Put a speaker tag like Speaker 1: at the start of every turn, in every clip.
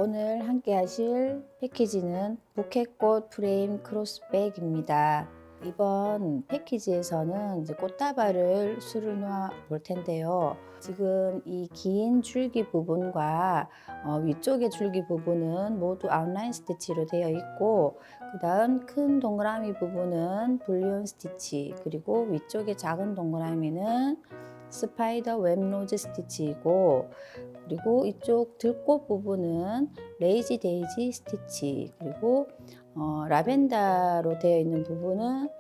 Speaker 1: 오늘 함께 하실 패키지는 부케꽃 프레임 크로스백입니다. 이번 패키지에서는 이제 꽃다발을 수를 놓아 볼 텐데요. 지금 이 긴 줄기 부분과 위쪽의 줄기 부분은 모두 아웃라인 스티치로 되어 있고, 그 다음 큰 동그라미 부분은 불리온 스티치, 그리고 위쪽의 작은 동그라미는 스파이더 웹 로즈 스티치이고, 그리고 이쪽 들꽃 부분은 레이지 데이지 스티치, 그리고 라벤더로 되어 있는 부분은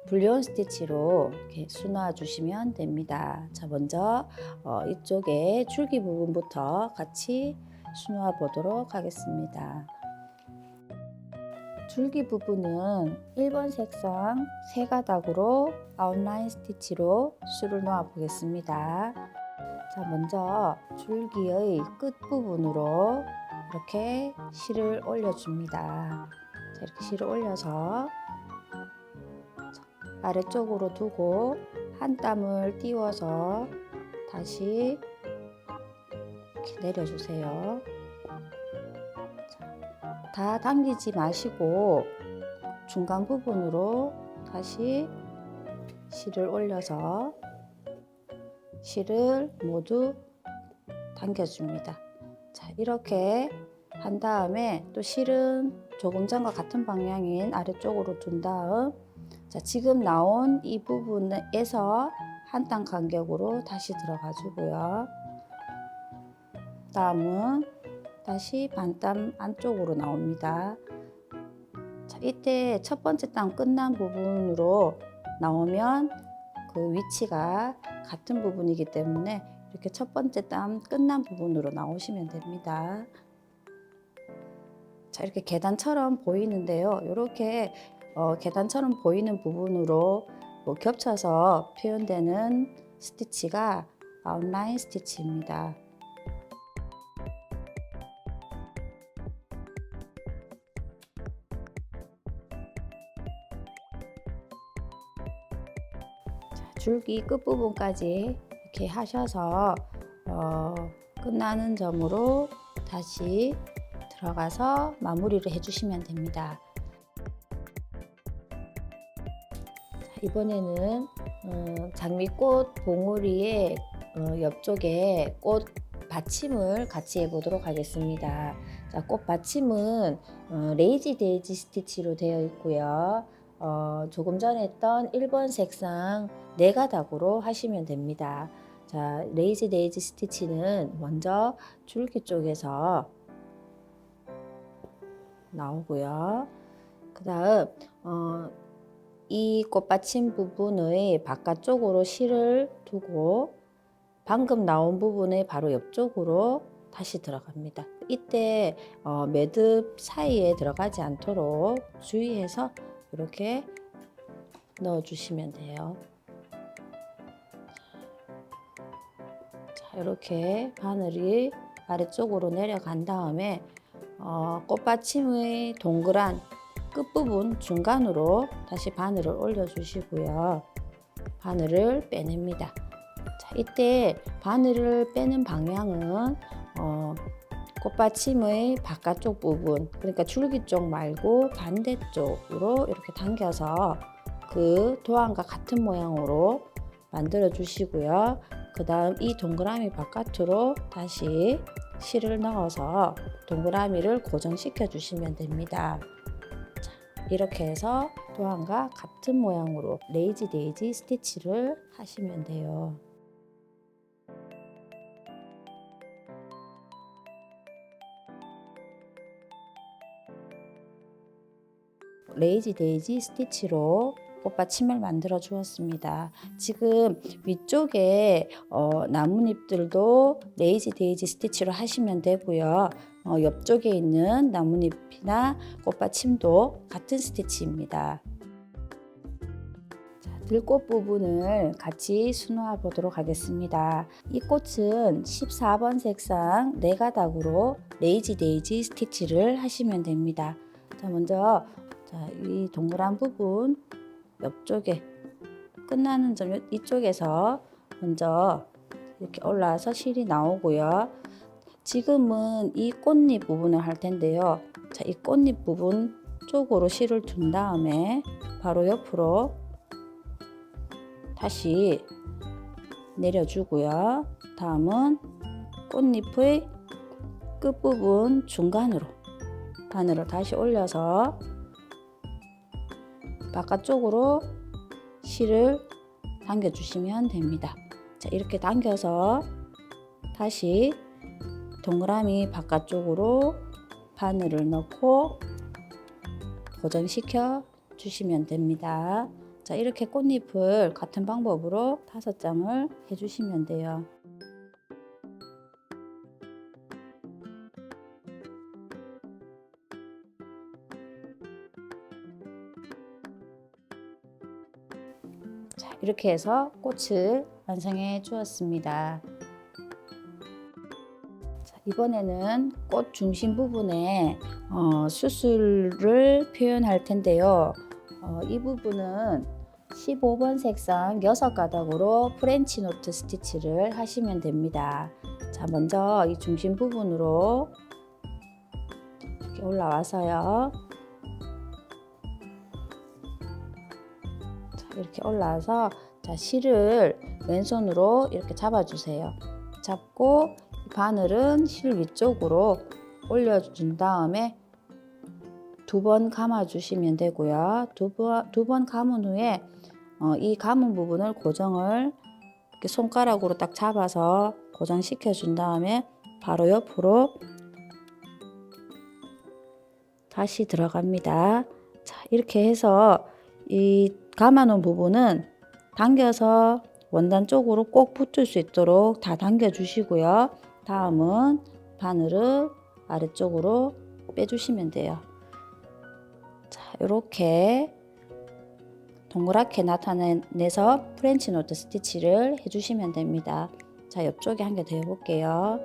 Speaker 1: 불리온 스티치로 이렇게 수놓아 주시면 됩니다. 자, 먼저 이쪽에 줄기 부분부터 같이 수놓아 보도록 하겠습니다. 줄기 부분은 1번 색상 3가닥으로 아웃라인 스티치로 수를 놓아 보겠습니다. 자, 먼저 줄기의 끝부분으로 이렇게 실을 올려줍니다. 자, 이렇게 실을 올려서 아래쪽으로 두고 한 땀을 띄워서 다시 이렇게 내려주세요. 자, 다 당기지 마시고 중간 부분으로 다시 실을 올려서 실을 모두 당겨줍니다. 자, 이렇게 한 다음에 또 실은 조금 전과 같은 방향인 아래쪽으로 둔 다음, 자, 지금 나온 이 부분에서 한 땀 간격으로 다시 들어가 주고요. 다음은 다시 반 땀 안쪽으로 나옵니다. 자, 이때 첫 번째 땀 끝난 부분으로 나오면 그 위치가 같은 부분이기 때문에 이렇게 첫 번째 땀 끝난 부분으로 나오시면 됩니다. 자, 이렇게 계단처럼 보이는데요. 이렇게 계단처럼 보이는 부분으로 겹쳐서 표현되는 스티치가 아웃라인 스티치입니다. 줄기 끝부분까지 이렇게 하셔서 끝나는 점으로 다시 들어가서 마무리를 해주시면 됩니다. 이번에는 장미꽃 봉우리의 옆쪽에 꽃 받침을 같이 해보도록 하겠습니다. 자, 꽃 받침은 레이지 데이지 스티치로 되어 있고요. 조금 전에 했던 1번 색상 4가닥으로 하시면 됩니다. 자, 레이지 데이지 스티치는 먼저 줄기 쪽에서 나오고요. 그 다음 이 꽃받침 부분의 바깥쪽으로 실을 두고 방금 나온 부분의 바로 옆쪽으로 다시 들어갑니다. 이때 매듭 사이에 들어가지 않도록 주의해서 이렇게 넣어 주시면 돼요. 자, 이렇게 바늘이 아래쪽으로 내려간 다음에 꽃받침의 동그란 끝부분 중간으로 다시 바늘을 올려 주시고요. 바늘을 빼냅니다. 자, 이때 바늘을 빼는 방향은 꽃받침의 바깥쪽 부분, 그러니까 줄기 쪽 말고 반대쪽으로 이렇게 당겨서 그 도안과 같은 모양으로 만들어 주시고요. 그 다음 이 동그라미 바깥으로 다시 실을 넣어서 동그라미를 고정시켜 주시면 됩니다. 자, 이렇게 해서 도안과 같은 모양으로 레이지 데이지 스티치를 하시면 돼요. 레이지 데이지 스티치로 꽃받침을 만들어 주었습니다. 지금 위쪽에 나뭇잎들도 레이지 데이지 스티치로 하시면 되고요. 옆쪽에 있는 나뭇잎이나 꽃받침도 같은 스티치입니다. 자, 들꽃 부분을 같이 수놓아 보도록 하겠습니다. 이 꽃은 14번 색상 4가닥으로 레이지 데이지 스티치를 하시면 됩니다. 자, 먼저 이 동그란 부분 옆쪽에 끝나는 점 이쪽에서 먼저 이렇게 올라와서 실이 나오고요. 지금은 이 꽃잎 부분을 할 텐데요. 자, 이 꽃잎 부분 쪽으로 실을 둔 다음에 바로 옆으로 다시 내려주고요. 다음은 꽃잎의 끝부분 중간으로 바늘을 다시 올려서 바깥쪽으로 실을 당겨 주시면 됩니다. 자, 이렇게 당겨서 다시 동그라미 바깥쪽으로 바늘을 넣고 고정시켜 주시면 됩니다. 자, 이렇게 꽃잎을 같은 방법으로 5장을 해주시면 돼요. 자, 이렇게 해서 꽃을 완성해 주었습니다. 자, 이번에는 꽃 중심 부분에 수술을 표현할 텐데요. 이 부분은 15번 색상 6가닥으로 프렌치 노트 스티치를 하시면 됩니다. 자, 먼저 이 중심 부분으로 이렇게 올라와서요. 자, 이렇게 올라와서 자, 실을 왼손으로 이렇게 잡아주세요. 잡고 바늘은 실 위쪽으로 올려준 다음에 2번 감아주시면 되고요. 두 번 감은 후에 이 감은 부분을 고정을 이렇게 손가락으로 딱 잡아서 고정시켜 준 다음에 바로 옆으로 다시 들어갑니다. 자, 이렇게 해서 이 감아놓은 부분은 당겨서 원단 쪽으로 꼭 붙을 수 있도록 다 당겨 주시고요. 다음은 바늘을 아래쪽으로 빼주시면 돼요. 자, 이렇게 동그랗게 나타내서 프렌치 노트 스티치를 해주시면 됩니다. 자, 옆쪽에 한 개 더 해볼게요.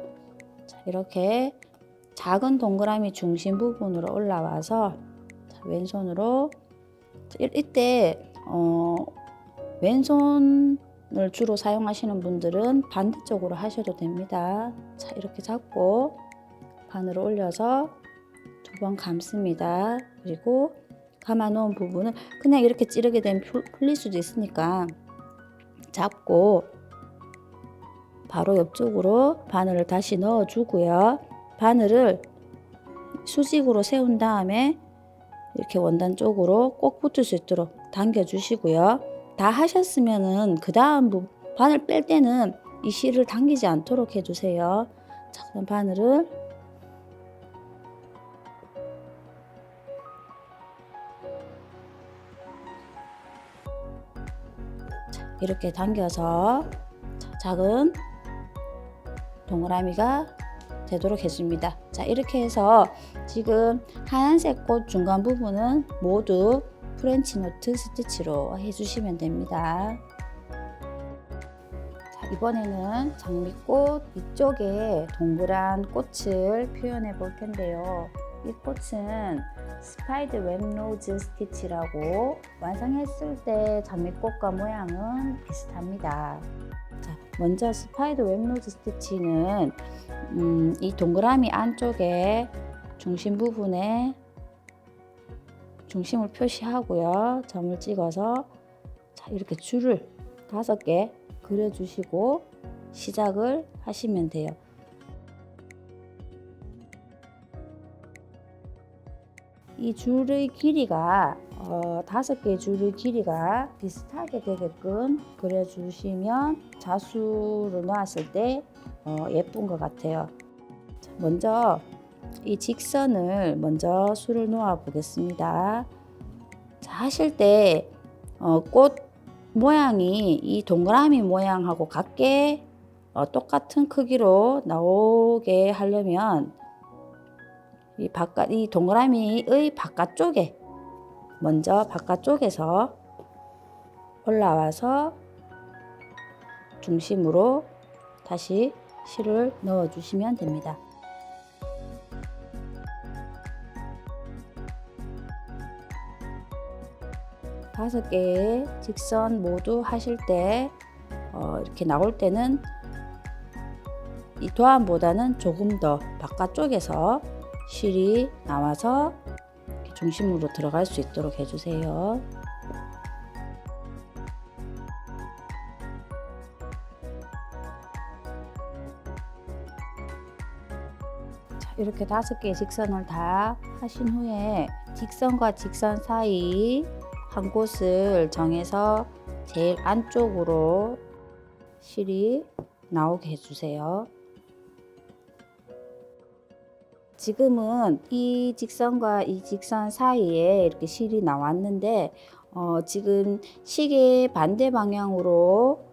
Speaker 1: 자, 이렇게 작은 동그라미 중심 부분으로 올라와서 자, 왼손으로 이때 왼손을 주로 사용하시는 분들은 반대쪽으로 하셔도 됩니다. 자, 이렇게 잡고 바늘을 올려서 2번 감습니다. 그리고 감아놓은 부분은 그냥 이렇게 찌르게 되면 풀릴 수도 있으니까 잡고 바로 옆쪽으로 바늘을 다시 넣어주고요. 바늘을 수직으로 세운 다음에 이렇게 원단 쪽으로 꼭 붙을 수 있도록 당겨 주시고요. 다 하셨으면은 그 다음 바늘 뺄 때는 이 실을 당기지 않도록 해주세요. 자, 그럼 바늘을 이렇게 당겨서 작은 동그라미가 되도록 해줍니다. 자, 이렇게 해서 지금 하얀색 꽃 중간 부분은 모두 프렌치 노트 스티치로 해주시면 됩니다. 자, 이번에는 장미꽃 위쪽에 동그란 꽃을 표현해 볼 텐데요. 이 꽃은 스파이드 웹로즈 스티치라고 완성했을 때 장미꽃과 모양은 비슷합니다. 자, 먼저 스파이드 웹로즈 스티치는 이 동그라미 안쪽에 중심 부분에 중심을 표시하고요. 점을 찍어서 자, 이렇게 줄을 5개 그려주시고 시작을 하시면 돼요. 이 줄의 길이가 5개의 줄의 길이가 비슷하게 되게끔 그려주시면 자수를 놓았을 때 예쁜 것 같아요. 자, 먼저 이 직선을 먼저 수를 놓아 보겠습니다. 자, 하실 때 꽃 모양이 이 동그라미 모양하고 같게 똑같은 크기로 나오게 하려면 이 동그라미의 바깥쪽에 먼저 바깥쪽에서 올라와서 중심으로 다시 실을 넣어 주시면 됩니다. 다섯 개의 직선 모두 하실 때 이렇게 나올 때는 이 도안보다는 조금 더 바깥쪽에서 실이 나와서 중심으로 들어갈 수 있도록 해주세요. 자, 이렇게 5개의 직선을 다 하신 후에 직선과 직선 사이 한 곳을 정해서 제일 안쪽으로 실이 나오게 해주세요. 지금은 이 직선과 이 직선 사이에 이렇게 실이 나왔는데 지금 시계 반대 방향으로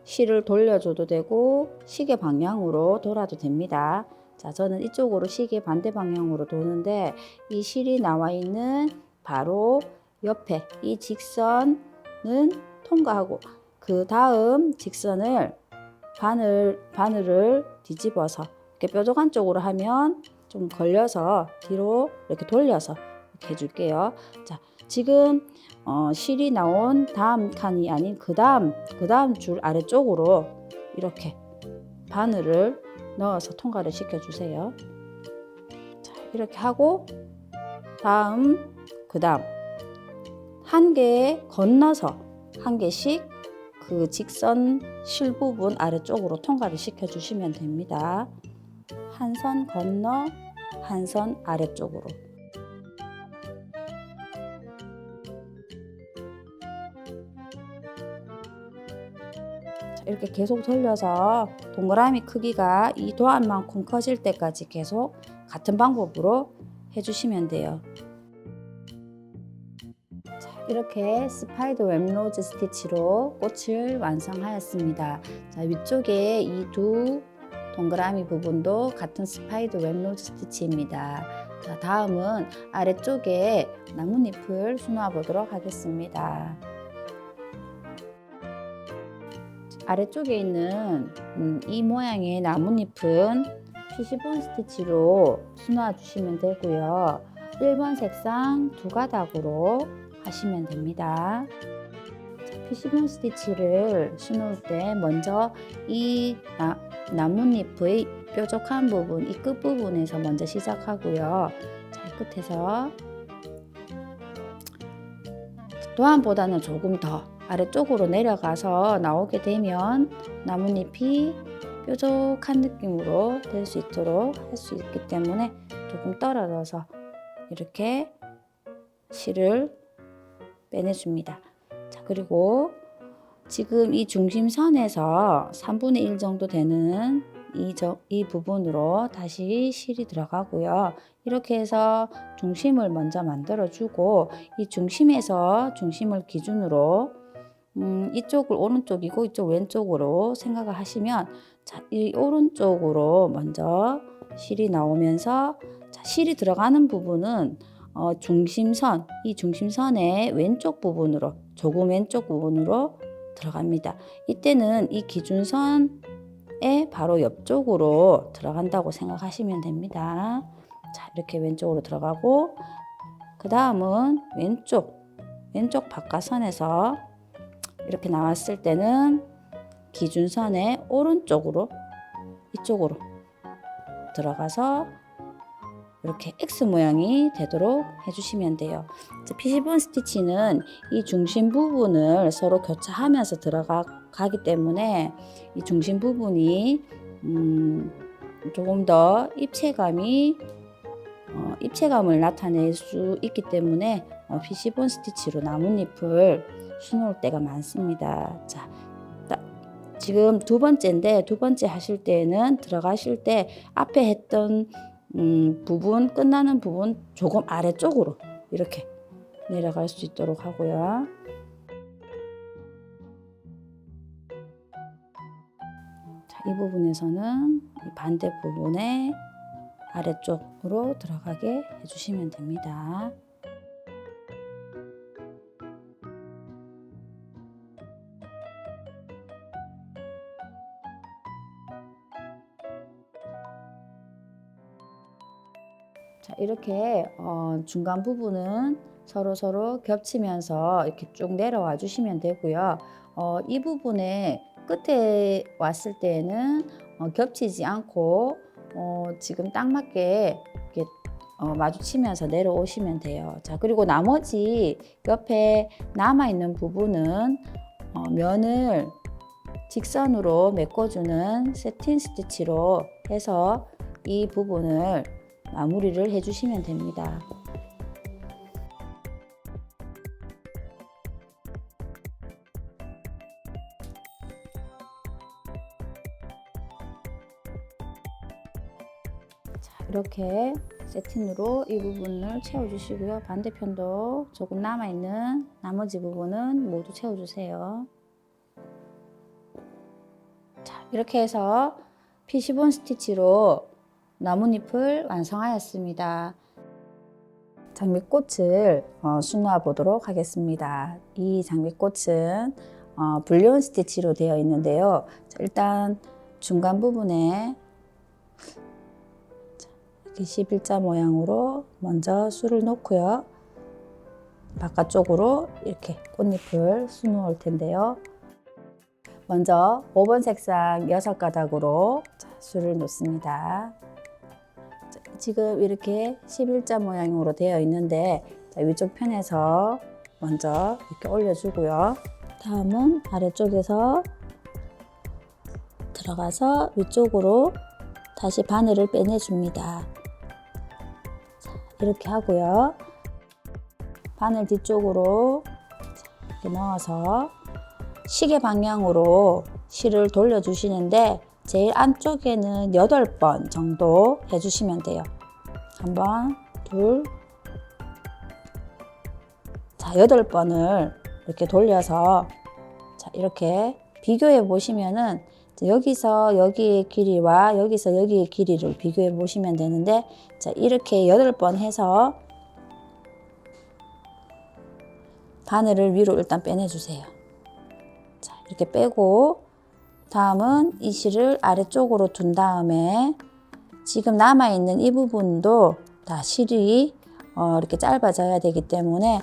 Speaker 1: 실을 돌려줘도 되고 시계 방향으로 돌아도 됩니다. 자, 저는 이쪽으로 시계 반대 방향으로 도는데 이 실이 나와 있는 바로 옆에 이 직선은 통과하고 그 다음 직선을 바늘을 뒤집어서 이렇게 뾰족한 쪽으로 하면 좀 걸려서 뒤로 이렇게 돌려서 이렇게 해줄게요. 자, 지금 실이 나온 다음 칸이 아닌 그 다음 줄 아래쪽으로 이렇게 바늘을 넣어서 통과를 시켜주세요. 자, 이렇게 하고 그 다음 한 개 건너서 한 개씩 그 직선 실 부분 아래쪽으로 통과를 시켜주시면 됩니다. 한 선 건너 한 선 아래쪽으로. 자, 이렇게 계속 돌려서 동그라미 크기가 이 도안만큼 커질 때까지 계속 같은 방법으로 해주시면 돼요. 자, 이렇게 스파이더 웹로즈 스티치로 꽃을 완성하였습니다. 자, 위쪽에 이 두 동그라미 부분도 같은 스파이더 웹로즈 스티치입니다. 자, 다음은 아래쪽에 나뭇잎을 수놓아 보도록 하겠습니다. 아래쪽에 있는 이 모양의 나뭇잎은 피시본 스티치로 수놓아 주시면 되고요. 1번 색상 2가닥으로 하시면 됩니다. 피시본 스티치를 수놓을 때 먼저 이 나뭇잎의 뾰족한 부분, 이 끝부분에서 먼저 시작하고요. 자, 끝에서 도안보다는 조금 더 아래쪽으로 내려가서 나오게 되면 나뭇잎이 뾰족한 느낌으로 될 수 있도록 할 수 있기 때문에 조금 떨어져서 이렇게 실을 빼내줍니다. 자, 그리고 지금 이 중심선에서 3분의 1 정도 되는 이 부분으로 다시 실이 들어가고요. 이렇게 해서 중심을 먼저 만들어주고 이 중심에서 중심을 기준으로 이쪽을 오른쪽이고 이쪽 왼쪽으로 생각을 하시면 자, 이 오른쪽으로 먼저 실이 나오면서 자, 실이 들어가는 부분은 중심선, 이 중심선의 왼쪽 부분으로 조금 왼쪽 부분으로 들어갑니다. 이때는 이 기준선의 바로 옆쪽으로 들어간다고 생각하시면 됩니다. 자, 이렇게 왼쪽으로 들어가고 그 다음은 왼쪽 바깥선에서 이렇게 나왔을 때는 기준선의 오른쪽으로 이쪽으로 들어가서 이렇게 X 모양이 되도록 해주시면 돼요. 피시본 스티치는 이 중심 부분을 서로 교차하면서 들어가기 때문에 이 중심 부분이 조금 더 입체감을 나타낼 수 있기 때문에 피시본 스티치로 나뭇잎을 수놓을 때가 많습니다. 자, 지금 두 번째인데 두 번째 하실 때는 들어가실 때 앞에 했던 부분 끝나는 부분 조금 아래쪽으로 이렇게 내려갈 수 있도록 하고요. 자, 이 부분에서는 이 반대 부분에 아래쪽으로 들어가게 해주시면 됩니다. 자, 이렇게 중간 부분은 서로 겹치면서 이렇게 쭉 내려와 주시면 되고요. 이 부분에 끝에 왔을 때에는 겹치지 않고 지금 딱 맞게 이렇게 마주치면서 내려오시면 돼요. 자, 그리고 나머지 옆에 남아있는 부분은 면을 직선으로 메꿔주는 세틴 스티치로 해서 이 부분을 마무리를 해주시면 됩니다. 자, 이렇게 세틴으로 이 부분을 채워주시고요. 반대편도 조금 남아있는 나머지 부분은 모두 채워주세요. 자, 이렇게 해서 피시본 스티치로 나뭇잎을 완성하였습니다. 장미꽃을 수놓아 보도록 하겠습니다. 이 장미꽃은 불리온 스티치로 되어 있는데요. 자, 일단 중간 부분에 이렇게 11자 모양으로 먼저 술을 놓고요. 바깥쪽으로 이렇게 꽃잎을 수놓을 텐데요. 먼저 5번 색상 6가닥으로 술을 놓습니다. 지금 이렇게 11자 모양으로 되어 있는데 위쪽 편에서 먼저 이렇게 올려주고요. 다음은 아래쪽에서 들어가서 위쪽으로 다시 바늘을 빼내줍니다. 이렇게 하고요. 바늘 뒤쪽으로 이렇게 넣어서 시계 방향으로 실을 돌려주시는데 제일 안쪽에는 8번 정도 해주시면 돼요. 1번, 2, 자, 8번을 이렇게 돌려서 자, 이렇게 비교해 보시면은 여기서 여기의 길이와 여기서 여기의 길이를 비교해 보시면 되는데 자, 이렇게 8번 해서 바늘을 위로 일단 빼내주세요. 자, 이렇게 빼고 다음은 이 실을 아래쪽으로 둔 다음에 지금 남아있는 이 부분도 다 실이 이렇게 짧아져야 되기 때문에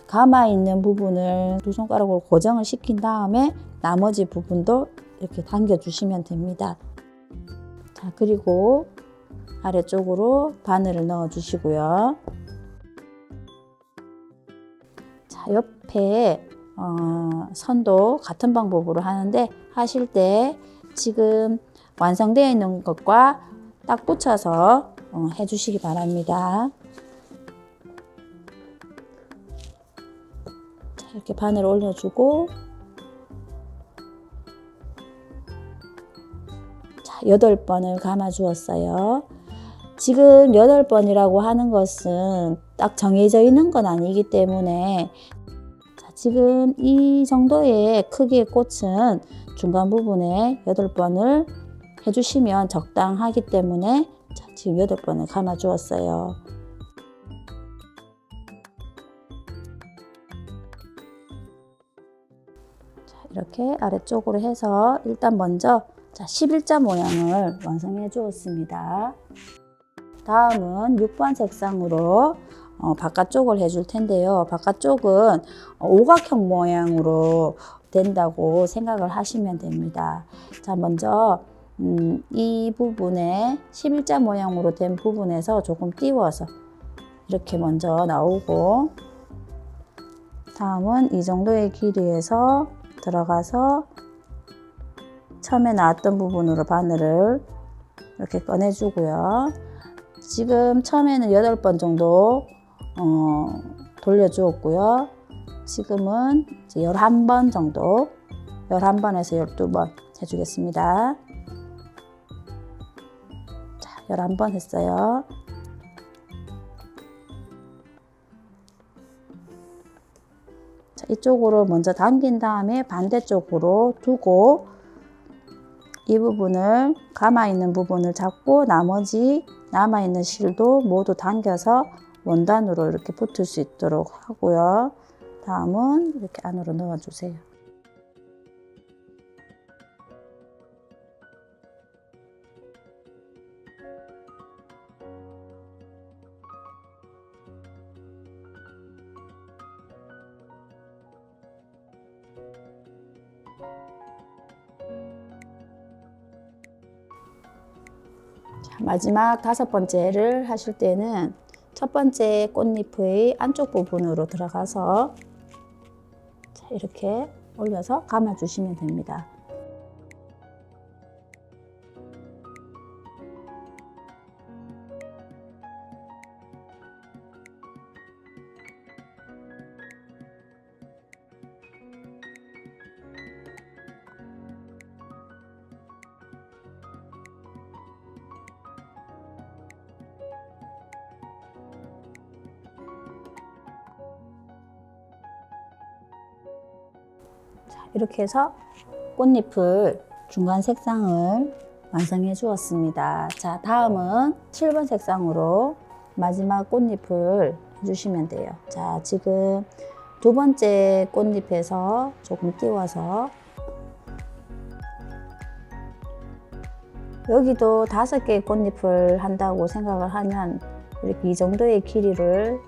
Speaker 1: 감아있는 부분을 두 손가락으로 고정을 시킨 다음에 나머지 부분도 이렇게 당겨 주시면 됩니다. 자, 그리고 아래쪽으로 바늘을 넣어 주시고요. 자, 옆에 선도 같은 방법으로 하는데 하실 때 지금 완성되어 있는 것과 딱 붙여서 해주시기 바랍니다. 자, 이렇게 바늘 올려주고 자, 8번을 감아 주었어요. 지금 8번이라고 하는 것은 딱 정해져 있는 건 아니기 때문에 자, 지금 이 정도의 크기의 꽃은 중간 부분에 8번을 해주시면 적당하기 때문에 자, 지금 8번을 감아 주었어요. 자, 이렇게 아래쪽으로 해서 일단 먼저 자, 11자 모양을 완성해 주었습니다. 다음은 6번 색상으로 바깥쪽을 해줄 텐데요. 바깥쪽은 오각형 모양으로 된다고 생각을 하시면 됩니다. 자, 먼저 이 부분에 11자 모양으로 된 부분에서 조금 띄워서 이렇게 먼저 나오고 다음은 이 정도의 길이에서 들어가서 처음에 나왔던 부분으로 바늘을 이렇게 꺼내주고요. 지금 처음에는 8번 정도 돌려주었고요. 지금은 11번 정도 11번에서 12번 해주겠습니다. 자, 11번 했어요. 자, 이쪽으로 먼저 당긴 다음에 반대쪽으로 두고 이 부분을 감아있는 부분을 잡고 나머지 남아있는 실도 모두 당겨서 원단으로 이렇게 붙을 수 있도록 하고요. 다음은 이렇게 안으로 넣어주세요. 마지막 5번째를 하실 때는 첫 번째 꽃잎의 안쪽 부분으로 들어가서 이렇게 올려서 감아주시면 됩니다. 이렇게 해서 꽃잎을 중간 색상을 완성해 주었습니다. 자, 다음은 7번 색상으로 마지막 꽃잎을 해주시면 돼요. 자, 지금 두 번째 꽃잎에서 조금 띄워서 여기도 5개의 꽃잎을 한다고 생각을 하면 이렇게 이 정도의 길이를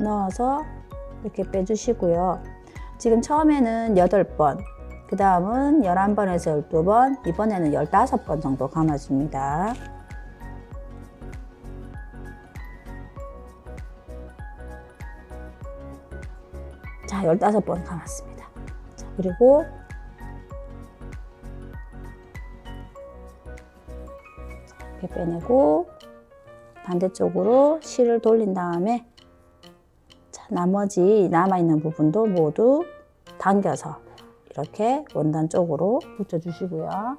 Speaker 1: 넣어서 이렇게 빼주시고요. 지금 처음에는 8번, 그 다음은 11번에서 12번, 이번에는 15번 정도 감아줍니다. 자, 15번 감았습니다. 자, 그리고 이렇게 빼내고 반대쪽으로 실을 돌린 다음에 나머지 남아있는 부분도 모두 당겨서 이렇게 원단 쪽으로 붙여주시고요.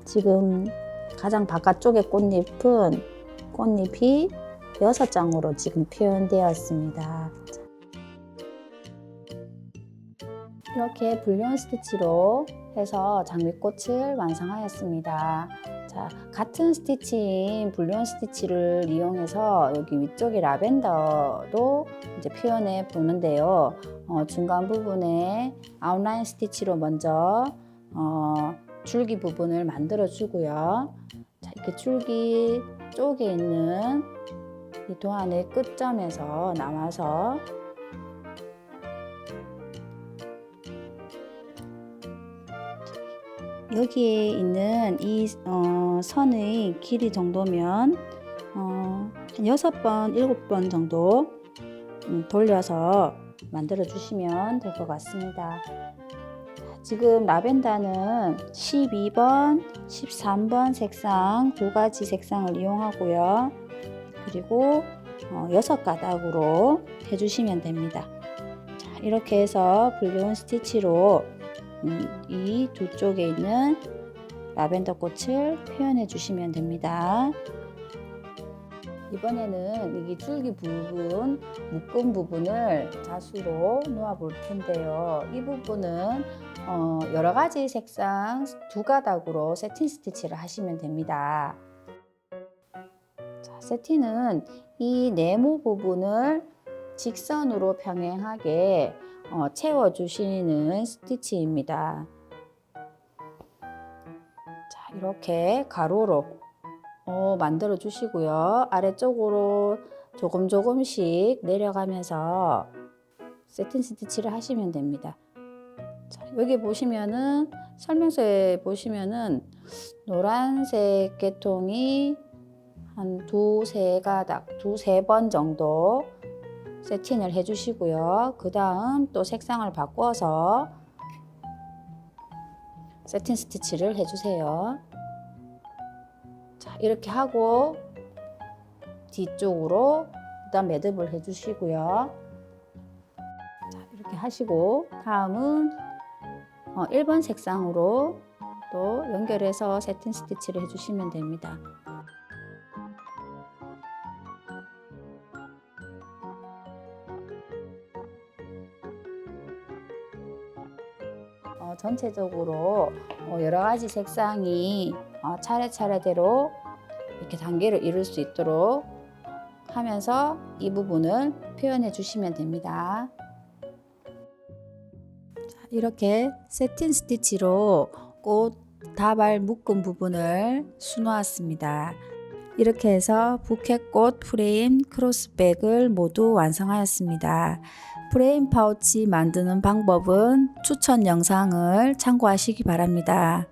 Speaker 1: 지금 가장 바깥쪽의 꽃잎은 꽃잎이 6장으로 지금 표현되었습니다. 이렇게 불리온 스티치로 해서 장미꽃을 완성하였습니다. 자, 같은 스티치인 불리온 스티치를 이용해서 여기 위쪽에 라벤더도 이제 표현해 보는데요. 중간 부분에 아웃라인 스티치로 먼저 줄기 부분을 만들어 주고요. 자, 이렇게 줄기 쪽에 있는 이 도안의 끝점에서 나와서 여기에 있는 이 선의 길이 정도면 한 6번, 7번 정도 돌려서 만들어 주시면 될 것 같습니다. 지금 라벤더는 12번, 13번 색상 두 가지 색상을 이용하고요. 그리고 6가닥으로 해주시면 됩니다. 자, 이렇게 해서 불리온 스티치로 이 두 쪽에 있는 라벤더 꽃을 표현해 주시면 됩니다. 이번에는 이 줄기 부분, 묶은 부분을 자수로 놓아 볼 텐데요. 이 부분은 여러 가지 색상 두 가닥으로 세팅 스티치를 하시면 됩니다. 자, 세팅은 이 네모 부분을 직선으로 평행하게 채워주시는 스티치입니다. 자, 이렇게 가로로 만들어 주시고요. 아래쪽으로 조금씩 내려가면서 세팅 스티치를 하시면 됩니다. 자, 여기 보시면은 설명서에 보시면은 노란색 계통이 한 두세 번 정도 세팅을 해 주시고요. 그 다음 또 색상을 바꿔서 세팅 스티치를 해 주세요. 자, 이렇게 하고 뒤쪽으로 일단 매듭을 해 주시고요. 자, 이렇게 하시고 다음은 1번 색상으로 또 연결해서 세팅 스티치를 해 주시면 됩니다. 전체적으로 여러 가지 색상이 차례차례대로 이렇게 단계를 이룰 수 있도록 하면서 이 부분을 표현해 주시면 됩니다. 이렇게 세틴 스티치로 꽃 다발 묶은 부분을 수놓았습니다. 이렇게 해서 부켓꽃 프레임 크로스백을 모두 완성하였습니다. 프레임 파우치 만드는 방법은 추천 영상을 참고하시기 바랍니다.